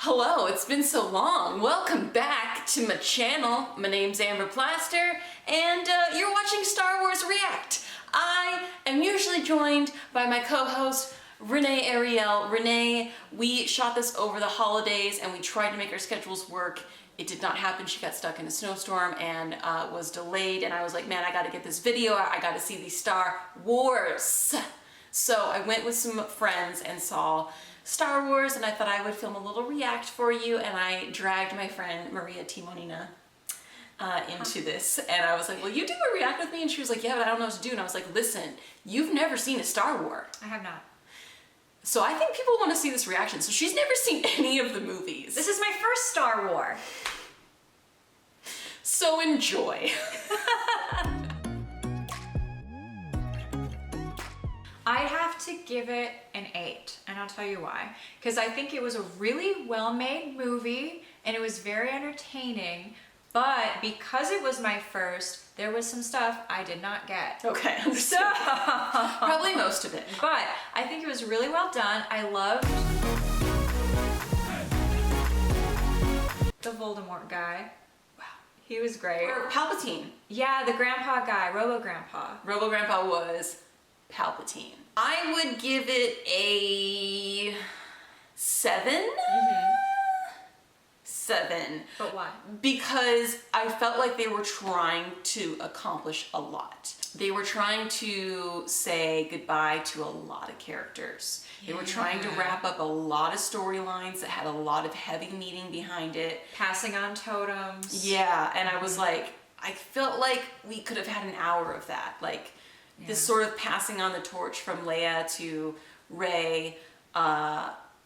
Hello, it's been so long. Welcome back to my channel. My name's Plaster, and you're watching Star Wars React. I am usually joined by my co-host, Renee Ariel. Renee, we shot this over the holidays and we tried to make our schedules work. It did not happen. She got stuck in a snowstorm and was delayed, and I was like, man, I gotta get this video. I gotta see these Star Wars. So I went with some friends and saw Star Wars, and I thought I would film a little react for you, and I dragged my friend Maria Timonina into this, and I was like, will you do a react with me? And she was like, yeah, but I don't know what to do. And I was like, listen, you've never seen a Star Wars. I have not. So I think people want to see this reaction. So she's never seen any of the movies. This is my first Star Wars. So enjoy. I have to give it an 8, and I'll tell you why. Because I think it was a really well-made movie, and it was very entertaining, but because it was my first, there was some stuff I did not get. Okay, understood. Probably most of it. But I think it was really well done. I loved the Voldemort guy. Wow, he was great. Or Palpatine. Yeah, the grandpa guy, Robo-Grandpa. Robo-Grandpa was Palpatine. I would give it a 7. 7. But why? Because I felt like they were trying to accomplish a lot. They were trying to say goodbye to a lot of characters. They were trying to wrap up a lot of storylines that had a lot of heavy meaning behind it. Passing on totems. Yeah, and I was like, I felt like we could have had an hour of that. Like, this sort of passing on the torch from Leia to Rey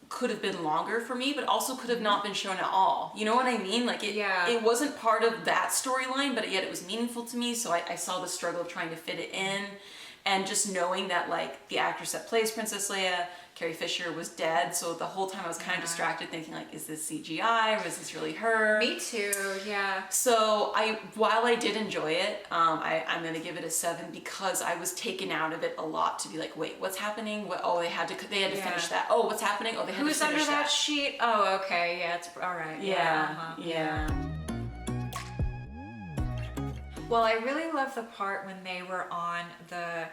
could have been longer for me, but also could have not been shown at all. You know what I mean? Like, it wasn't part of that storyline, but yet it was meaningful to me, so I saw the struggle of trying to fit it in, and just knowing that, like, the actress that plays Princess Leia, Carrie Fisher, was dead, so the whole time I was kind of distracted thinking, like, is this CGI, or is this really her? Me too, yeah. So while I did enjoy it, I'm gonna give it a 7 because I was taken out of it a lot to be like, wait, what's happening? What, oh, they had to finish that. Oh, what's happening? Oh, they had Who's to finish under that sheet? Oh, okay, yeah, it's all right. Yeah. Well, I really love the part when they were on the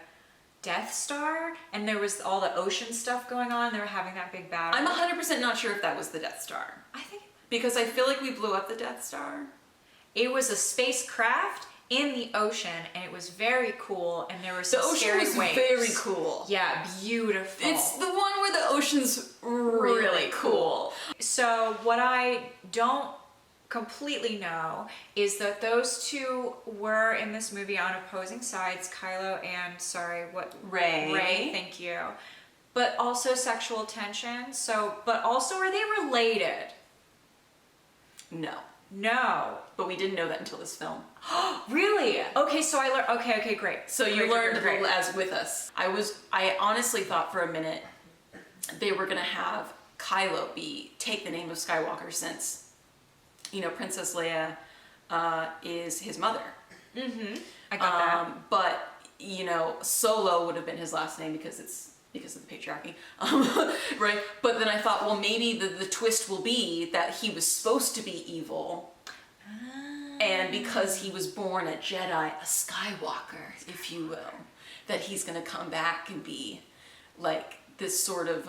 Death Star and there was all the ocean stuff going on. They were having that big battle. I'm 100% not sure if that was the Death Star. I think because I feel like we blew up the Death Star. It was a spacecraft in the ocean, and it was very cool, and there were some scary waves. The ocean was very cool. Yeah, beautiful. It's the one where the ocean's really cool. So what I don't completely know is that those two were in this movie on opposing sides, Kylo and Rey, thank you. But also sexual tension. So, but also are they related? No. No. But we didn't know that until this film. Really? Okay, so I learned, okay, great. So you learned as with us. I honestly thought for a minute they were gonna have Kylo take the name of Skywalker, since, you know, Princess Leia is his mother. I got that. But, you know, Solo would have been his last name because of the patriarchy, right? But then I thought, well, maybe the twist will be that he was supposed to be evil, and because he was born a Jedi, a Skywalker, if you will, that he's gonna come back and be like this sort of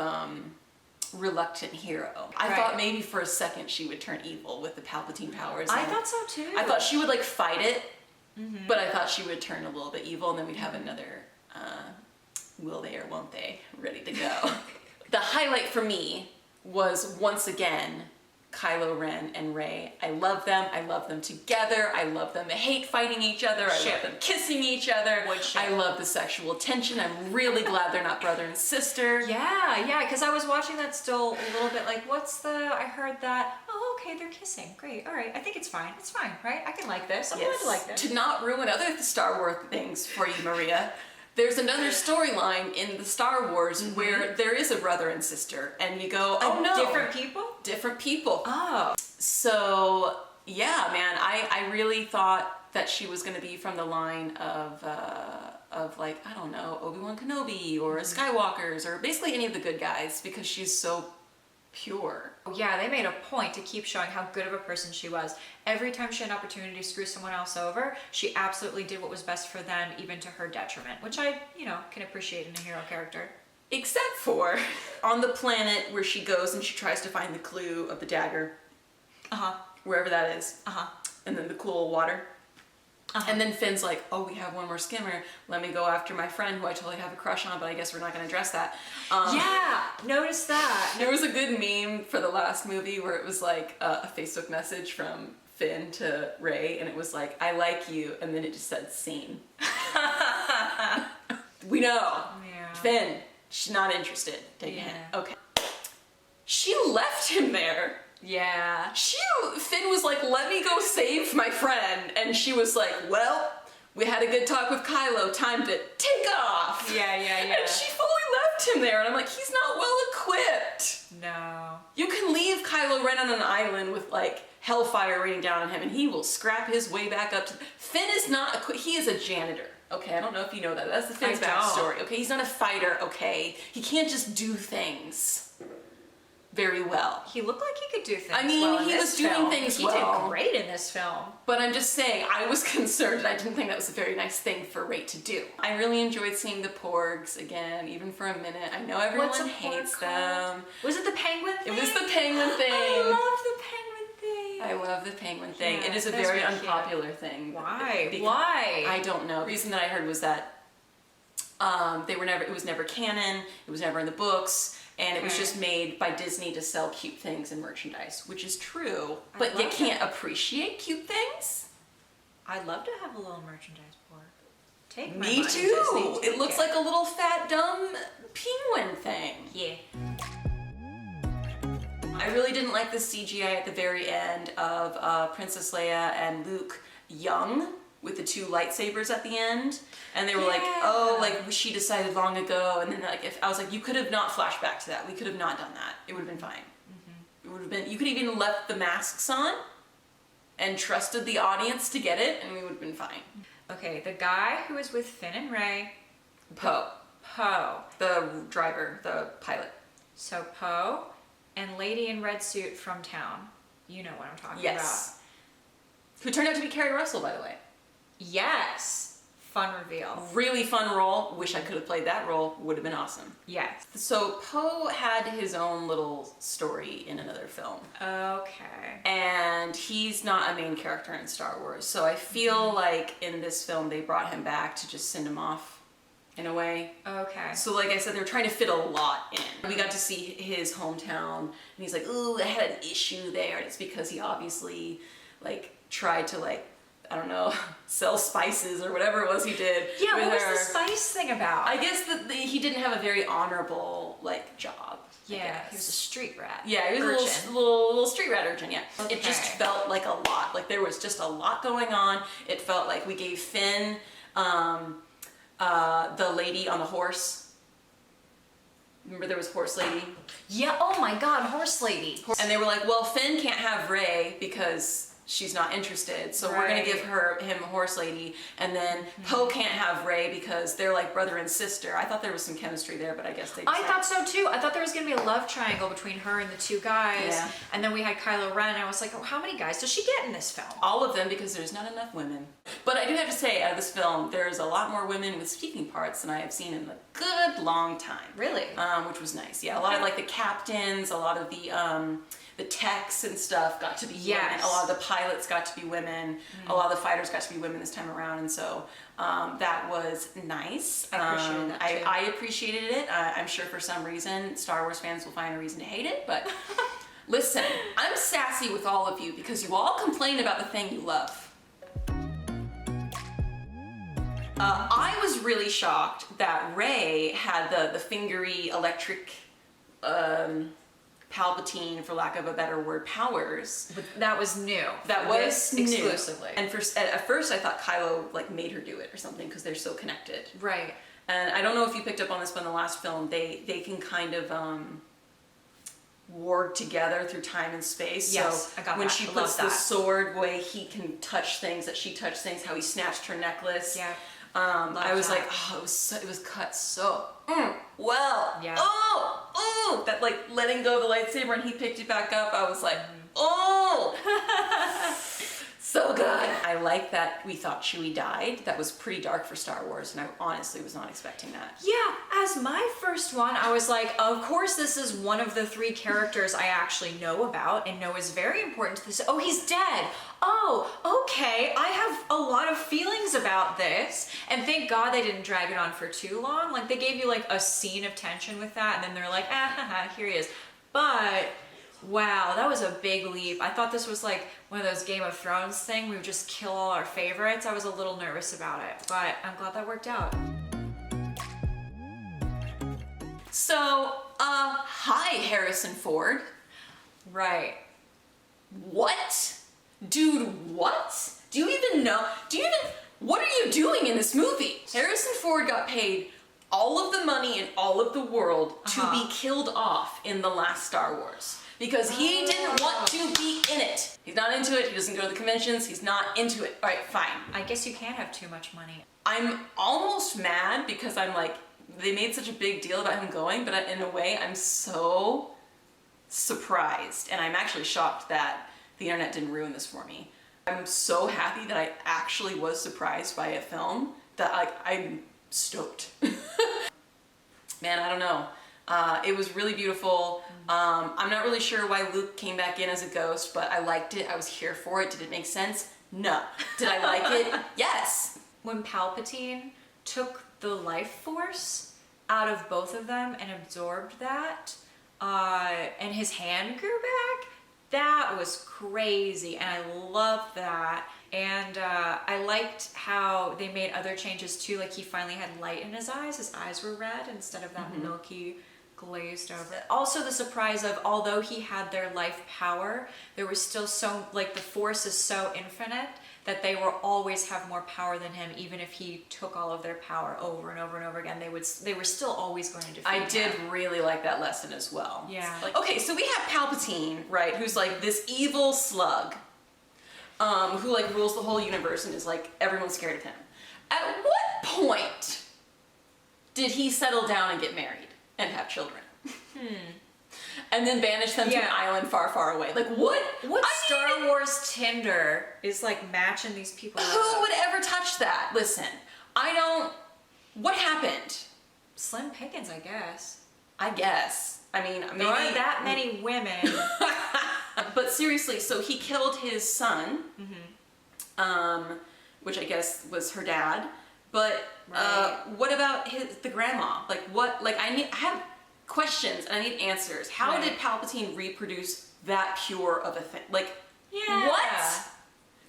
reluctant hero. I thought maybe for a second she would turn evil with the Palpatine powers. I thought so too. I thought she would like fight it, but I thought she would turn a little bit evil, and then we'd have another will they or won't they ready to go. The highlight for me was, once again, Kylo Ren and Rey. I love them. I love them together. I love them. They hate fighting each other. I love them kissing each other. I love the sexual tension. I'm really glad they're not brother and sister. Yeah, because I was watching that still a little bit like, I heard that, oh, okay, they're kissing. Great, all right, I think it's fine, right? I can like this. I'm glad to like this. To not ruin other Star Wars things for you, Maria, there's another storyline in the Star Wars where there is a brother and sister, and you go, oh no. Different people? Different people. Oh. So, yeah, man, I really thought that she was going to be from the line of like, I don't know, Obi-Wan Kenobi or Skywalkers or basically any of the good guys, because she's so pure. Yeah, they made a point to keep showing how good of a person she was. Every time she had an opportunity to screw someone else over, she absolutely did what was best for them, even to her detriment, which I, can appreciate in a hero character. Except for on the planet where she goes and she tries to find the clue of the dagger. Wherever that is. And then the cool water. And then Finn's like, oh, we have one more skimmer. Let me go after my friend who I totally have a crush on, but I guess we're not going to address that. Yeah, notice that. There was a good meme for the last movie where it was like a Facebook message from Finn to Ray, and it was like, I like you, and then it just said scene. We know. Yeah. Finn, she's not interested. Take a hint. Okay. She left him there. Yeah. Finn was like, let me go save my friend. And she was like, well, we had a good talk with Kylo, time to take off. Yeah. And she fully left him there. And I'm like, he's not well equipped. No. You can leave Kylo Ren on an island with like hellfire raining down on him and he will scrap his way back up to... Finn is not equipped. He is a janitor. Okay, I don't know if you know that. That's the Finn's backstory. Okay, he's not a fighter. Okay, he can't just do things very well. He looked like he could do things I mean, well in he was this film. doing things He well. did great in this film. But I'm just saying, I was concerned. I didn't think that was a very nice thing for Ray to do. I really enjoyed seeing the Porgs again, even for a minute. I know everyone hates them. Was it the penguin thing? It was the penguin thing. I love the penguin thing. I love the penguin thing. Yeah, it is a that's very really unpopular thing. Why? Why? I don't know. The reason that I heard was that it was never canon, it was never in the books, and it was just made by Disney to sell cute things and merchandise, which is true, but you can't appreciate cute things? I'd love to have a little merchandise board. Take my Me money, too! Disney. It looks like a little fat, dumb penguin thing. Yeah. I really didn't like the CGI at the very end of Princess Leia and Luke young, with the two lightsabers at the end, and they were like, oh, like she decided long ago, and then like if I was like, you could have not flashed back to that. We could have not done that. It would have been fine. It would have been. You could have even left the masks on, and trusted the audience to get it, and we would have been fine. Okay, the guy who was with Finn and Ray. Poe, the driver, the pilot. So Poe and lady in red suit from town. You know what I'm talking Yes. Who turned out to be Carrie Russell, by the way. Yes. Fun reveal. Really fun role. Wish I could have played that role. Would have been awesome. Yes. So Poe had his own little story in another film. Okay. And he's not a main character in Star Wars. So I feel like in this film they brought him back to just send him off in a way. Okay. So like I said, they're trying to fit a lot in. We got to see his hometown and he's like, ooh, I had an issue there. And it's because he obviously like tried to like, I don't know, sell spices or whatever it was he did. Yeah, what was the spice thing about? I guess that he didn't have a very honorable like job. Yeah, he was a street rat. Yeah, he was a little street rat urchin, yeah. Okay. It just felt like a lot. Like there was just a lot going on. It felt like we gave Finn the lady on the horse. Remember there was Horse Lady? Yeah, oh my god, Horse Lady. And they were like, well, Finn can't have Rey because she's not interested, so we're gonna give him Horse Lady, and then Poe can't have Rey because they're like brother and sister. I thought there was some chemistry there, but I guess they I thought so too. I thought there was gonna be a love triangle between her and the two guys, and then we had Kylo Ren, and I was like, oh, how many guys does she get in this film? All of them, because there's not enough women. But I do have to say, out of this film, there's a lot more women with speaking parts than I have seen in a good long time. Really? Which was nice. Yeah, a lot of like the captains, a lot of the techs and stuff got to be women. A lot of the pilots got to be women. A lot of the fighters got to be women this time around, and so that was nice. I appreciated that too. I appreciated it. I'm sure for some reason Star Wars fans will find a reason to hate it, but listen, I'm sassy with all of you because you all complain about the thing you love. I was really shocked that Rey had the fingery electric Palpatine, for lack of a better word, powers. But that was new. That was new. Exclusively. And at first I thought Kylo like made her do it or something because they're so connected. Right. And I don't know if you picked up on this, but in the last film they can kind of ward together through time and space. Yes, so I got when that. she I puts love the that. sword way, he can touch things that she touched things. How he snatched her necklace. Yeah. I was like, oh, it was cut so well. Yeah. Oh, that like letting go of the lightsaber and he picked it back up. I was like, oh, so good. I like that we thought Chewie died. That was pretty dark for Star Wars, and I honestly was not expecting that. Yeah, as my first one, I was like, of course this is one of the 3 characters I actually know about and know is very important to this. Oh, he's dead. Oh, okay. I have a lot of feelings about this. And thank God they didn't drag it on for too long. Like, they gave you like a scene of tension with that, and then they're like, here he is. But wow, that was a big leap. I thought this was like one of those Game of Thrones thing. We would just kill all our favorites. I was a little nervous about it, but I'm glad that worked out. So, hi, Harrison Ford. Right. What? Dude, what? Do you even know? What are you doing in this movie? Harrison Ford got paid all of the money in all of the world to be killed off in the last Star Wars. Because he didn't want to be in it. He's not into it, he doesn't go to the conventions, he's not into it. All right, fine. I guess you can't have too much money. I'm almost mad because I'm like, they made such a big deal about him going, but in a way, I'm so surprised. And I'm actually shocked that the internet didn't ruin this for me. I'm so happy that I actually was surprised by a film that I'm stoked. Man, I don't know. It was really beautiful. I'm not really sure why Luke came back in as a ghost, but I liked it. I was here for it. Did it make sense? No. Did I like it? Yes. When Palpatine took the life force out of both of them and absorbed that, and his hand grew back, that was crazy, and I loved that. And I liked how they made other changes too, like he finally had light in his eyes were red instead of that milky glazed over. Also the surprise of, although he had their life power, there was still so, like, the Force is so infinite that they will always have more power than him. Even if he took all of their power over and over and over again, they were still always going to defeat him. I did really like that lesson as well. Yeah. Like, okay, so we have Palpatine, right, who's like this evil slug, who like rules the whole universe and is like, everyone's scared of him. At what point did he settle down and get married and have children? And then banish them to an island far, far away. Like, what? Star Wars Tinder is like matching these people up? Who would ever touch that? Listen, what happened? Slim pickings, I guess. I guess. I mean, maybe. There aren't that many women. But seriously, so he killed his son, which I guess was her dad. But what about the grandma? Like, what? Like, I have questions and I need answers. How did Palpatine reproduce that pure of a thing? Like, what?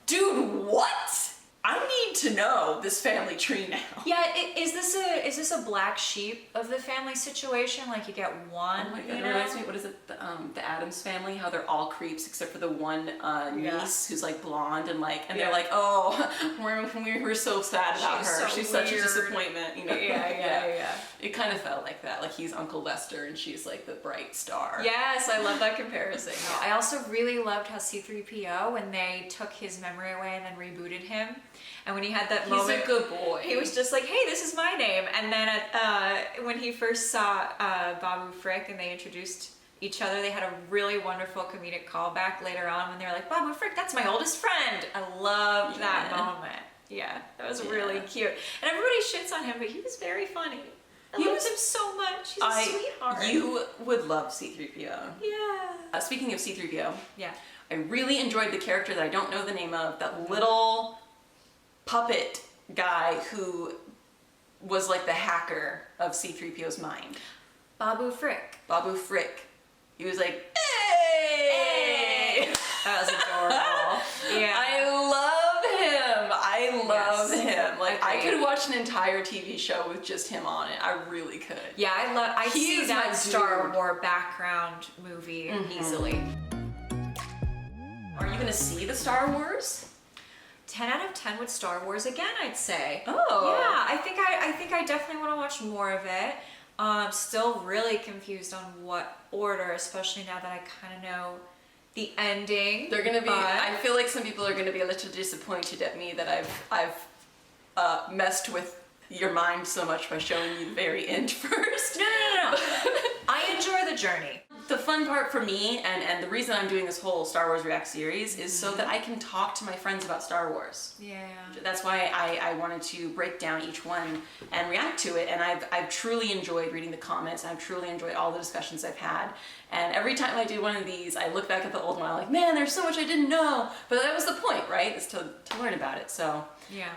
Dude, what? I need to know this family tree now. Yeah, is this a black sheep of the family situation? Like, you get one. Oh my god, it reminds me, what is it? The Addams Family, how they're all creeps except for the one niece who's like blonde and like, and they're like, oh, we're so sad about her. She's such a disappointment, you know? Yeah. It kind of felt like that. Like, he's Uncle Lester and she's like the bright star. Yes, I love that comparison. I also really loved how C-3PO, when they took his memory away and then rebooted him, and when he had that moment, he's a good boy. He was just like, "Hey, this is my name." And then when he first saw Babu Frick and they introduced each other, they had a really wonderful comedic callback later on when they were like, "Babu Frick, that's my oldest friend." I loved that moment. Yeah, that was really cute. And everybody shits on him, but he was very funny. I loved him so much. He's a sweetheart. You would love C-3PO. Yeah. Speaking of C-3PO, yeah, I really enjoyed the character that I don't know the name of, that little puppet guy who was like the hacker of C-3PO's mind. Babu Frick. Babu Frick. He was like, hey! That was adorable. Yeah. I love him. Like, I could watch an entire TV show with just him on it. I really could. Yeah, I see that Star Wars background movie easily. Are you gonna see the Star Wars? 10 out of 10 with Star Wars again, I'd say. Oh. Yeah, I think I definitely want to watch more of it. Still really confused on what order, especially now that I kind of know the ending. They're gonna be. I feel like some people are gonna be a little disappointed at me that I've messed with your mind so much by showing you the very end first. No. I enjoy the journey. The fun part for me, and the reason I'm doing this whole Star Wars React series, is so that I can talk to my friends about Star Wars. Yeah. That's why I wanted to break down each one and react to it, and I've truly enjoyed reading the comments, and I've truly enjoyed all the discussions I've had. And every time I do one of these, I look back at the old one, I'm like, man, there's so much I didn't know. But that was the point, right? Is to learn about it. So yeah.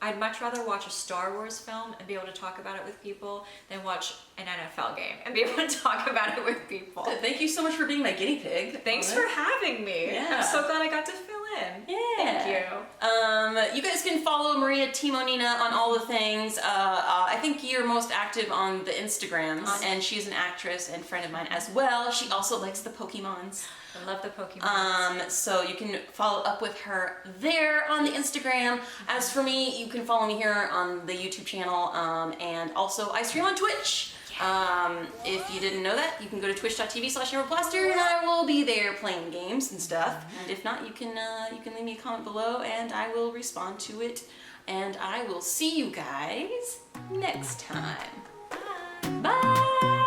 I'd much rather watch a Star Wars film and be able to talk about it with people than watch an NFL game and be able to talk about it with people. Thank you so much for being my guinea pig. Thanks for having me. Yeah. I'm so glad I got to fill in. Yeah. Thank you. You guys can follow Maria Timonina on all the things. I think you're most active on the Instagrams, and she's an actress and friend of mine as well. She also likes the Pokemons. I love the Pokemon. So you can follow up with her there on the Instagram. As for me, you can follow me here on the YouTube channel, and also I stream on Twitch. If you didn't know that, you can go to twitch.tv/Plaster, and I will be there playing games and stuff. And if not, you can leave me a comment below, and I will respond to it. And I will see you guys next time. Bye.